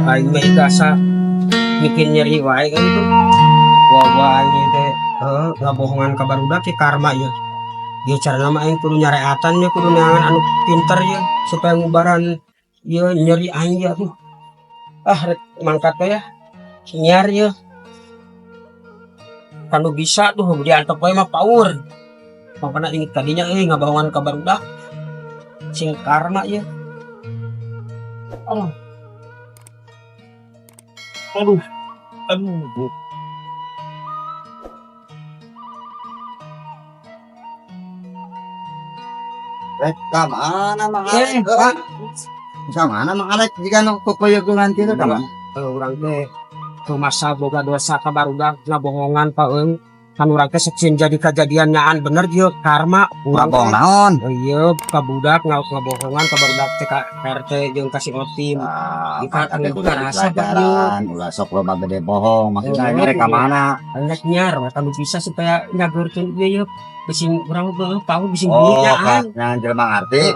ay may gasa bikin nyeri wae kan itu wawaan teh ngabohongan ka barudak ke karma ya dia cara nama yang kudu nyareatan ya kudu neangan anu pinter ya supaya ngubaran ya nyeri aing ya tuh rek mangkat teh ya nyar ya kalau bisa tuh di antep wae mah power pokona inget tadinya ngabohongan ka barudak sing karma ya oh aduh aduh Kamana mangalek? Pak. Samana mangalek jika nu kukuyeungan kitu kamana? Urang teh masa boga dosa ka barudak ngabohongan paeung kan urang teh seksin jadi kejadian bener ieu karma urang Ngomong naon? ieu ka budak ngabohongan ka barudak teh ka RT jeung ka si Otim. Kita Anu kudu rasa pelajaran, ulah sok loba gede bohong, maksudnya nyari ka mana? Anak nyar kalau bisa supaya nyagurkeun ieu bising urang teh pau bising Oh, nyaan. kan jelema ngarti,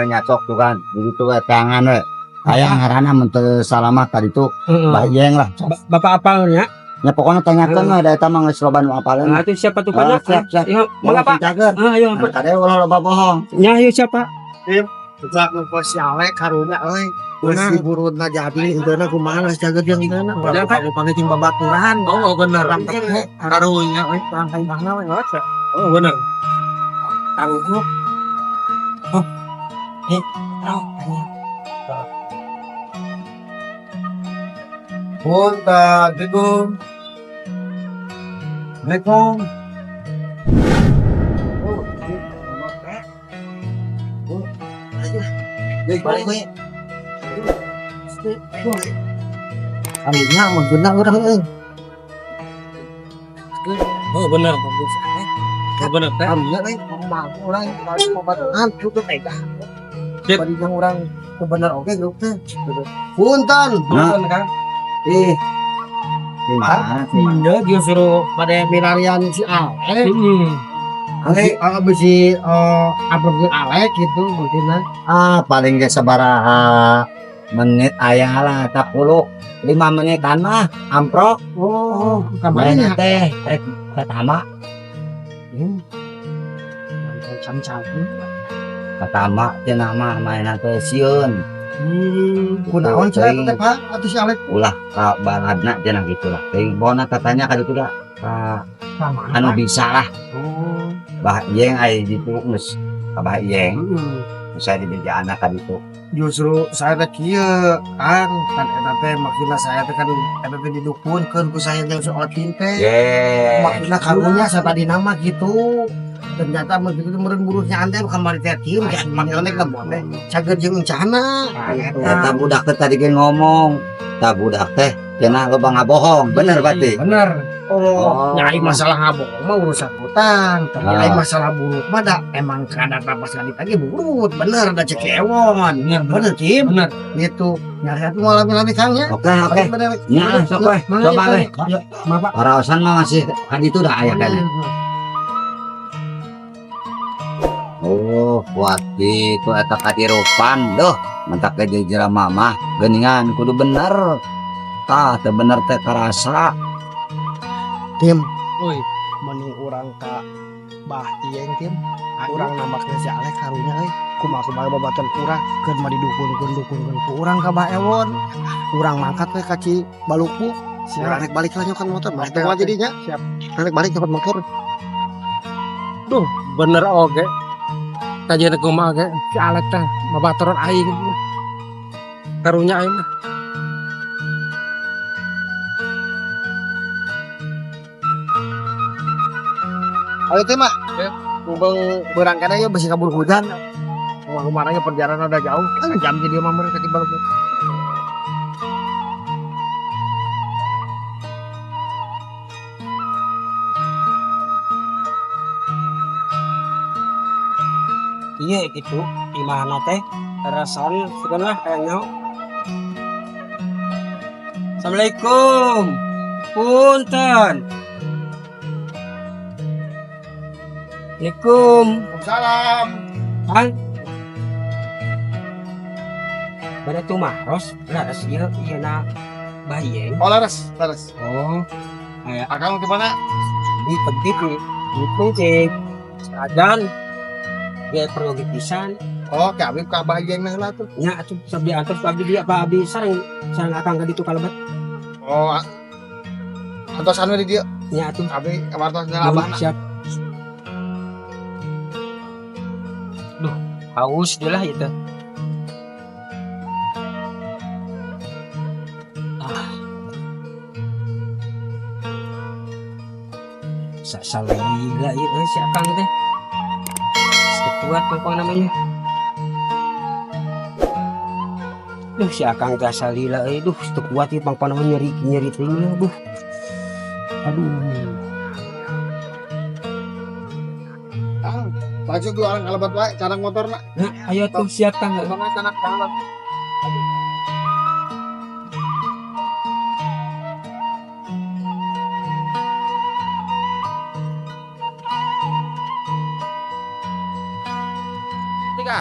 nyacok tuh kan, begitu we tangan we. Aya ngaranna mun teu salamat tadi tuh Bahyeng lah. Bapak apalnya? Ya pokoknya tanyakeun we da eta mah geus loba nu apaleun. Nah, itu siapa tuh Pak? Siap. Ya, mangga Pak. Ayo, Tadi ulah loba bohong. nya ayo siapa? Sejak ngepost si Alek karuna euy. Geus diburutna jadi inteuna kumaha geus jaget jeung inteuna. Udah, Pak. Panggil jeung babaturan. Oh, bener. Karunya euy pangkai bahna we ngos. Oh, bener. Tangguh. Oh. Punta Assalamualaikum. Balik we. Ambilnya mun guna urang euy. Oh, bener. Oh, bener. Ambilnya euy mau urang balik pabaturan cukup tega. Bari yang urang bener oke grup teh. Punten. Punten kan. Gimana sih? Iya dia suruh pada milarian si Alek. Alek. Alek besi aprobin Alek gitu mungkin Paling ge sabaraha menit aya lah 10 5 menitan mah amprok. Oh, Main kamarnya teh rek pertama pertama cenah mah mainan teh sieun. kunaon cenah teh Pak atuh si Alek Ulah ka baladna cenah gitulah. Teuing bona katanya ka ditu da ka anu bisa lah. Bahyeng aya ditu geus ka Bahyeng. Bisa dibeja anak ka ditu. justru saya teh kieu kan eta teh maksudna saya teh kan eta teh didukunkeun ku saya jeung si Otin teh maksudna karunya saya tadi nama gitu ternyata begitu meureun burusnya ante kamari teh tim maksudna ka boleh cager jeung encana Eta budak teh tadi ge ngomong, ta budak teh cenah loba ngabohong, bener berarti. bener nyai masalah ngabohong mah urusan hutang tapi lain masalah burut mah da emang kada pas kali lagi burut bener da cek ewon bener Kim bener gitu nyari atuh ngalami kangnya Oke. Nya sok we, coba we. Paraosan mah masih kan itu dah aya kan. Oh, wati itu eta kadirupan doh. Mentak ke jelema mah geuningan kudu bener. Tah teu bener teh karasa. Tim Woi. mending urang ka Bahyeng Tim urang nambahkeun si Alek karunya euy kumaha babaturan urang keur mah didukunkeun ku urang ka Baewon urang mangkat we ka Ci Balukbu urang rek balik lah nyokan motor mah teh jadinya siap rek balik nyokan motor Bener oge. Kajian kumaha ge si Alek teh babaturan aing. Karunya aing. ayo teh mah kubeng berangkat aja besi kabur hujan kemarin perjalanan udah jauh jam jadi mah mereka di Balukbu Iya gitu. Di mana teh? Rasan sebenarnya kayaknya. Assalamualaikum. Punten. Assalamualaikum. salam Bang. Bada tuh maros, laras dia na bayeng. Oh laras. Oh, kayak Akang di mana? di pedit nih. Itu cek dan dia perlu dipisan. Oh, kami ka bahagian nah lah tuh. Nya atuh sabdi atur abdi dia apa abdi sareng akang ka ditu kalabat. Oh, atau anu di dia. Nya atuh Kami wartos abahna. siap. Duh, haus dia lah itu. Salah gila itu si akang teh. Sekuat apa namanya? Duh si akang teh salila duh sekuat ieu pang namanya nyeri teuing duh. Aduh. Baju gue orang kalabat wae, cara motorna. Nah, ayo tuh siap kang. Motorna canak kalabat. Tiga.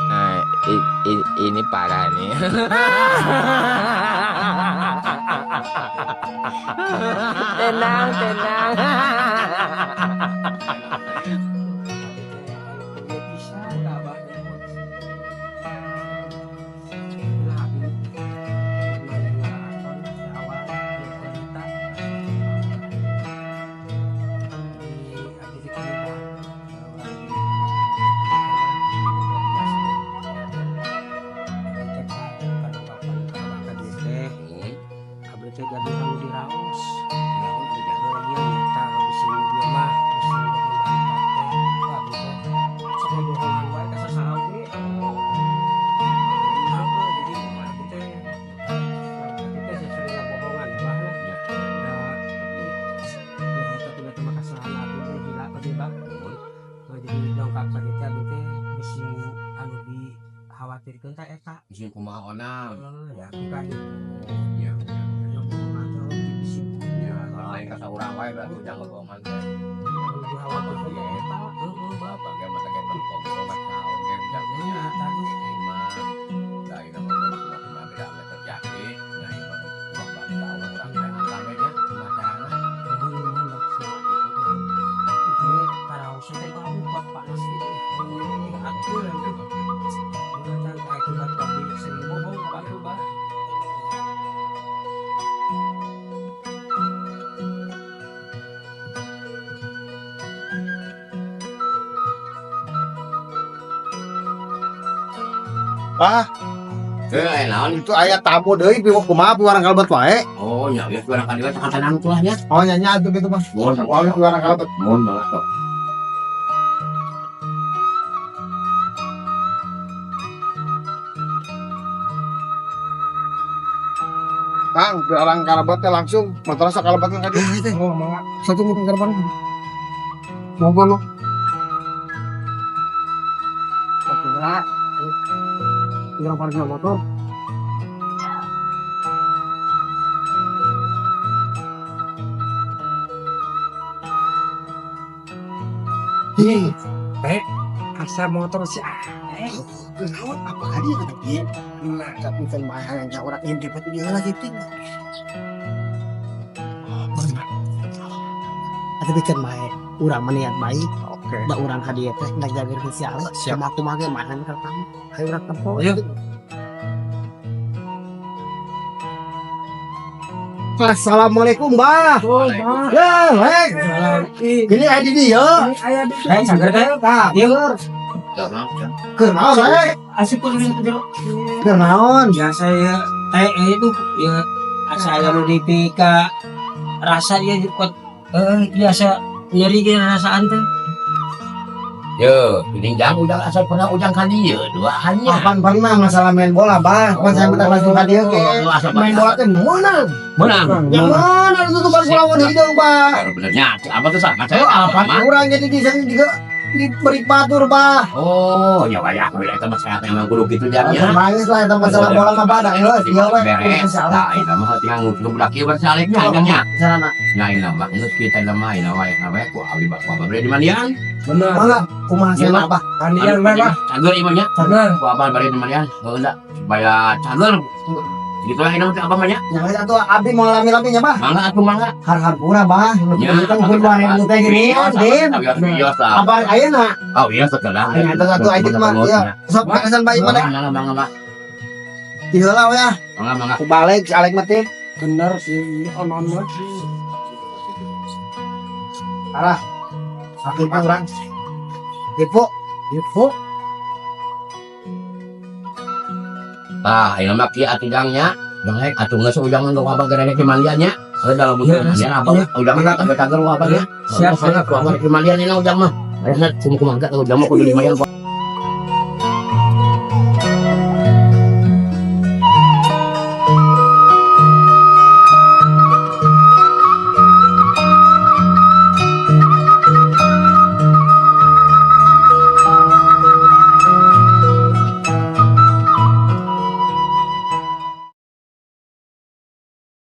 Nah, ini parah nih. Tenang, tenang. Jadi anu diraos. Ya iya nyata bisin dia mah bisin mantap teh. Wah gitu. Sok bohongan wae ka sasaha we. Jadi kita sering bohongan bah. Ya. Ya eta tuh terima kasih nabi gila tadi bah. Jadi dongkap ka kita teh bisin anu di khawatirkeun teh eta. Bisin kumaha onam. Ya bukan. Iya. Lain kata urang wae berarti jangan bohongan teh. Khawatir ya eta. Bapak ge mah teh bohongan naon ge jangan tadi mah. Da ina mah cuma beda terjadi. Nah itu urang bantah urang teh angkang ge nya macarana. Oke, karaos teh baru buat panas gitu. Aduh, dengan akibat pabrik sering bohong baru bah. Wah, Naon? itu aya tamu deui piwak kumaha piwarang kalabat wae. Oh, nya geus urang kadieu teh tenang tuh nya. Oh nya atuh gitu Mas. Mohon Oh piwarang kalabat. mohon banget kok. Kang, piwarang kalabat teh langsung motor sak kalabat ka dieu. Oh, mangga. Satu motor kalabat. Monggo lo. Oke, lah. Piwarang parkir motor. Asa motor si Kenapa apa kali kata dia? Nah, tapi kan mahanya orang yang dapat dia lagi tinggal. Tapi kan baik, urang meniat baik. Oke. Da urang ka dieu teh ndak jaga diri sial. Siap. Sama aku mah ge mana ka kamu. Hayu urang tempo. Ayo. Assalamualaikum, Mbah. Oh, Bang. Ya, hei. Ini aya di dieu. Aya di. Sagar teh. Ieu. Kenaon saya? Asik pun ini kecil. Kenaon? Ya saya itu ya saya nu dipika rasa dia kuat biasa nyeri ke rasaan teh. Yo, ini jangan ujang asal pernah ujang kan dia dua hanya. Kapan pernah masalah main bola, Bah? Kapan saya minta langsung hadiah ke main bola teh menang. Menang. Yang mana itu tuh pas lawan hidung, Bah? Kalau benernya apa tuh sama Oh, apa kurang jadi di sana juga diberi batur, Bah. Oh, ya banyak aku itu masalah yang guru gitu jadinya. Nangis lah itu masalah bola mah badak ya. Dia we beres. salah. Nah, itu mah tinggal ngutung budak ieu bersalehnya anjangnya. Sana. Nah, ini mah geus kita lemah ini wae ku abi bakwa bari di mandian. Benar. Mana kumaha sana, Bah? Andian mah Cager ieu mah nya. cager. Ku apa bari di mandian. Heula supaya cager. Gitu lah ini mah apa mah nya. Yang satu abdi mau lami-laminya, Bah. Mangga atuh mangga. Harhampura, Bah. Ya, Itu kan mungkin warna yang teh gini, Dim. biasa. Apa ayeuna? Oh iya setelah. Yang satu aja mah ya. Sok kesan baik mana? Mangga. Diheula we ya. Mangga. Ku balik si Alek mah teh. Bener sih onon mah. Arah. Sakit urang. Ibu, ibu. Ah, ini mah kieu atidangnya. Jangan atuh geus ujang untuk apa gara ke mandiannya. Ada dalam buku mandian apa? Ujang mah cager apa ya? Siap, Ku apa ke mandian ini ujang mah. Aya kumaha ujang mah kudu lumayan.